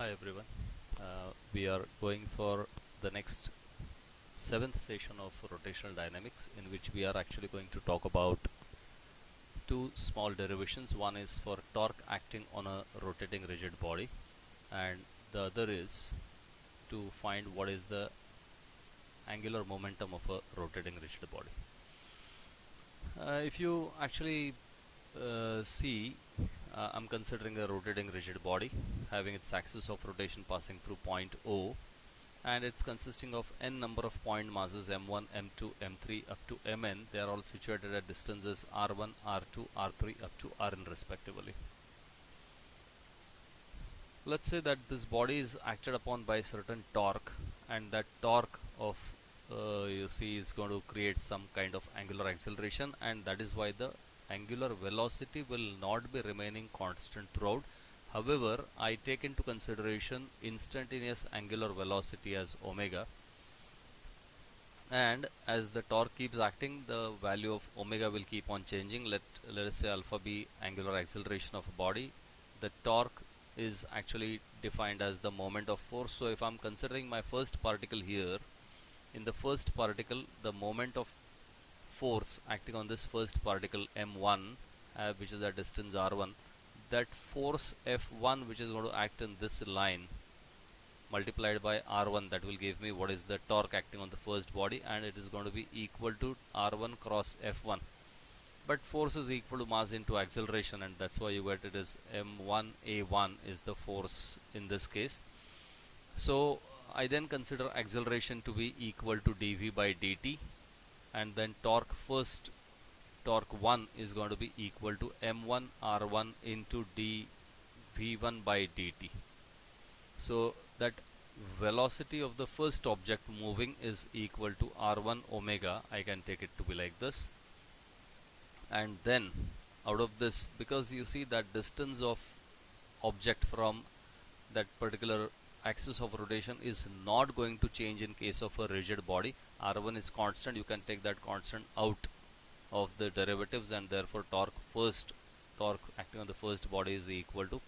Hi everyone. We are going for the next seventh session of rotational dynamics, in which we are actually going to talk about two small derivations. One is for torque acting on a rotating rigid body, and the other is to find what is the angular momentum of a rotating rigid body. If you actually see, I'm considering a rotating rigid body having its axis of rotation passing through point O, and it's consisting of n number of point masses m1, m2, m3 up to mn. They are all situated at distances r1, r2, r3 up to rn respectively. Let's say that this body is acted upon by certain torque, and that torque of you see is going to create some kind of angular acceleration, and that is why the angular velocity will not be remaining constant throughout. However, I take into consideration instantaneous angular velocity as omega, and as the torque keeps acting, the value of omega will keep on changing. Let us say alpha be angular acceleration of a body. The torque is actually defined as the moment of force. So if I'm considering my first particle here, in the first particle, the moment of force acting on this first particle m1, which is at distance r1, that force f1 which is going to act in this line multiplied by r1, that will give me what is the torque acting on the first body, and it is going to be equal to r1 cross f1. But force is equal to mass into acceleration, and that's why you get it as m1a1 is the force in this case. So I then consider acceleration to be equal to dv by dt, and then torque 1 is going to be equal to m1 r1 into dv1 by dt. So that velocity of the first object moving is equal to r1 omega. I can take it to be like this, and then out of this, because you see that distance of object from that particular axis of rotation is not going to change in case of a rigid body. r1 is constant. You can take that constant out of the derivatives, and therefore torque acting on the first body is equal to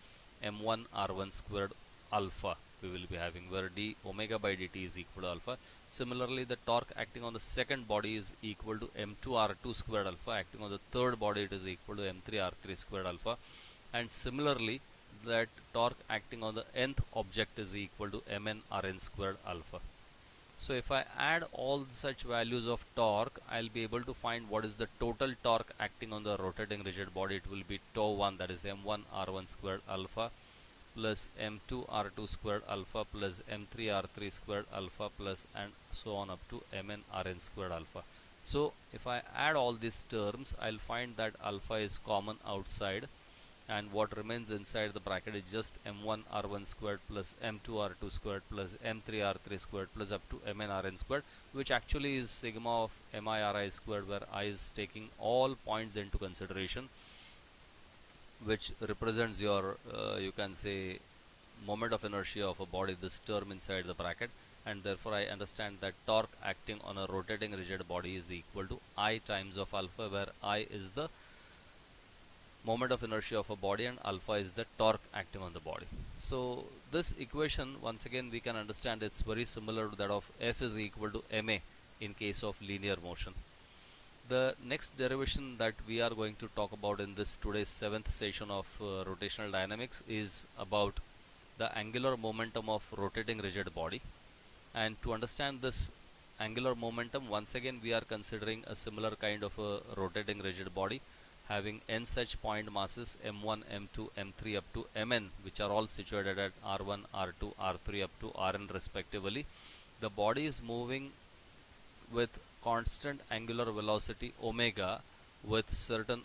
m1 r1 squared alpha we will be having, where d omega by dt is equal to alpha. Similarly, the torque acting on the second body is equal to m2 r2 squared alpha. Acting on the third body, it is equal to m3 r3 squared alpha. And similarly, that torque acting on the nth object is equal to mn rn squared alpha. So if I add all such values of torque, I'll be able to find what is the total torque acting on the rotating rigid body. It will be tau 1, that is m1 r1 squared alpha plus m2 r2 squared alpha plus m3 r3 squared alpha plus and so on up to mn rn squared alpha. So if I add all these terms, I'll find that alpha is common outside, and what remains inside the bracket is just m1 r1 squared plus m2 r2 squared plus m3 r3 squared plus up to mn rn squared, which actually is sigma of mi ri squared, where I is taking all points into consideration, which represents your you can say moment of inertia of a body, this term inside the bracket. And therefore I understand that torque acting on a rotating rigid body is equal to I times of alpha, where I is the moment of inertia of a body and alpha is the torque acting on the body. So this equation, once again, we can understand it's very similar to that of F is equal to ma in case of linear motion. The next derivation that we are going to talk about in this today's seventh session of rotational dynamics is about the angular momentum of rotating rigid body. And to understand this angular momentum, once again we are considering a similar kind of a rotating rigid body having n such point masses m1, m2, m3 up to mn, which are all situated at r1, r2, r3 up to rn respectively. The body is moving with constant angular velocity omega with certain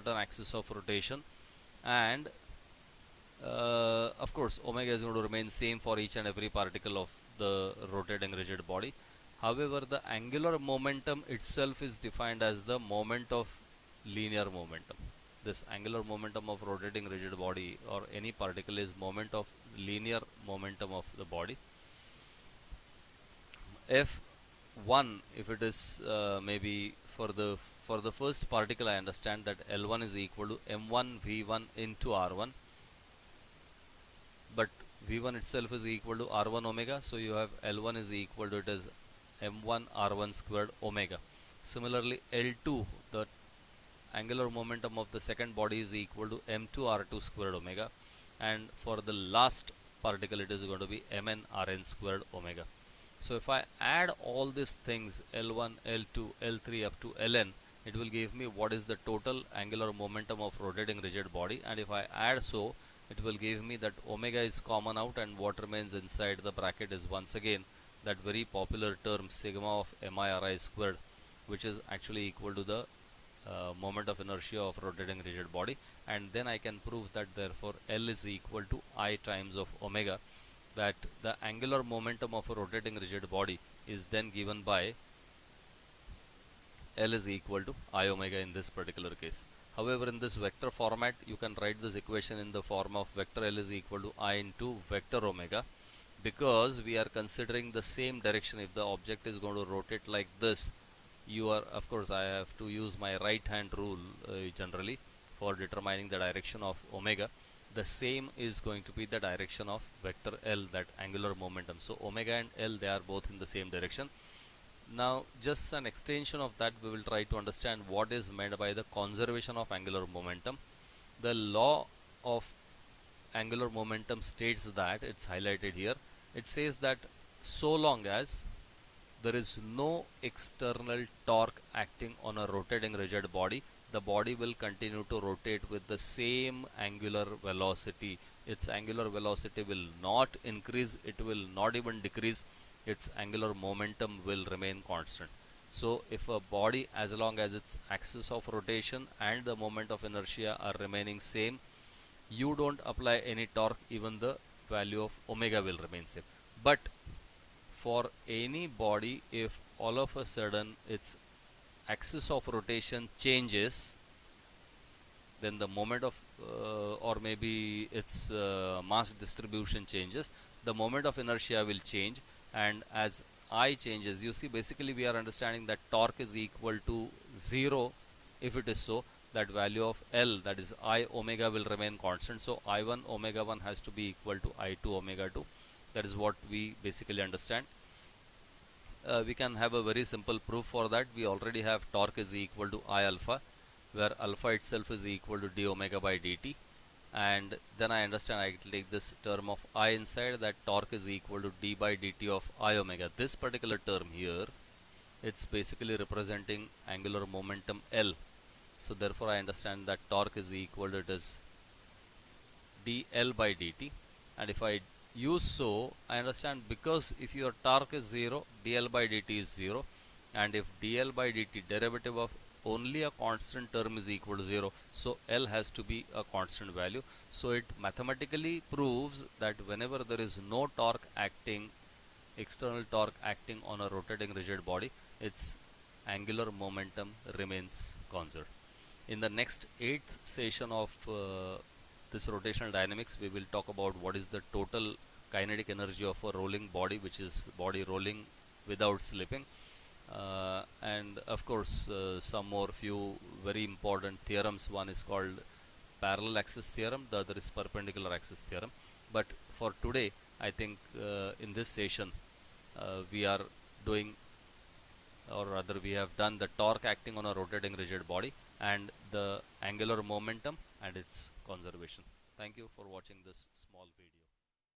axis of rotation, and of course omega is going to remain same for each and every particle of the rotating rigid body. However, the angular momentum itself is defined as the moment of linear momentum. This angular momentum of rotating rigid body or any particle is moment of linear momentum of the body. F1, if it is maybe for the first particle, I understand that L1 is equal to m1 v1 into r1, but V1 itself is equal to R1 omega, so you have L1 is equal to, it is M1 R1 squared omega. Similarly, L2, the angular momentum of the second body, is equal to M2 R2 squared omega, and for the last particle it is going to be Mn Rn squared omega. So if I add all these things, L1, L2, L3 up to Ln, it will give me what is the total angular momentum of rotating rigid body, and if I add so, it will give me that omega is common out, and what remains inside the bracket is once again that very popular term sigma of MIRI squared, which is actually equal to the moment of inertia of rotating rigid body. And then I can prove that therefore L is equal to I times of omega, that the angular momentum of a rotating rigid body is then given by L is equal to I omega in this particular case. However, in this vector format, you can write this equation in the form of vector L is equal to I into vector omega, because we are considering the same direction. If the object is going to rotate like this, you are, of course I have to use my right hand rule generally for determining the direction of omega. The same is going to be the direction of vector L, that angular momentum. So omega and L, they are both in the same direction. Now just an extension of that, we will try to understand what is meant by the conservation of angular momentum. The law of angular momentum states that, it's highlighted here, it says that so long as there is no external torque acting on a rotating rigid body, the body will continue to rotate with the same angular velocity. Its angular velocity will not increase, it will not even decrease, its angular momentum will remain constant. So if a body, as long as its axis of rotation and the moment of inertia are remaining same, you don't apply any torque, even the value of omega will remain same. But for any body, if all of a sudden its axis of rotation changes, then the moment of or maybe its mass distribution changes, the moment of inertia will change, and as I changes, you see, basically we are understanding that torque is equal to 0. If it is so, that value of L, that is I omega, will remain constant. So I1 omega 1 has to be equal to I2 omega 2. That is what we basically understand. We can have a very simple proof for that. We already have torque is equal to I alpha, where alpha itself is equal to d omega by dt, and then I understand I can take this term of I inside, that torque is equal to d by dt of I omega. This particular term here, it's basically representing angular momentum L. So therefore I understand that torque is equal to, it is dl by dt, and if I use so, I understand, because if your torque is 0, dl by dt is 0, and if dl by dt derivative of only a constant term is equal to 0, so L has to be a constant value. So it mathematically proves that whenever there is no torque acting, external torque acting on a rotating rigid body, its angular momentum remains constant. In the next 8th session of this rotational dynamics, we will talk about what is the total kinetic energy of a rolling body, which is body rolling without slipping. And of course some more few very important theorems. One is called parallel axis theorem, the other is perpendicular axis theorem. But for today, I think in this session we are doing, or rather we have done, the torque acting on a rotating rigid body and the angular momentum and its conservation. Thank you for watching this small video.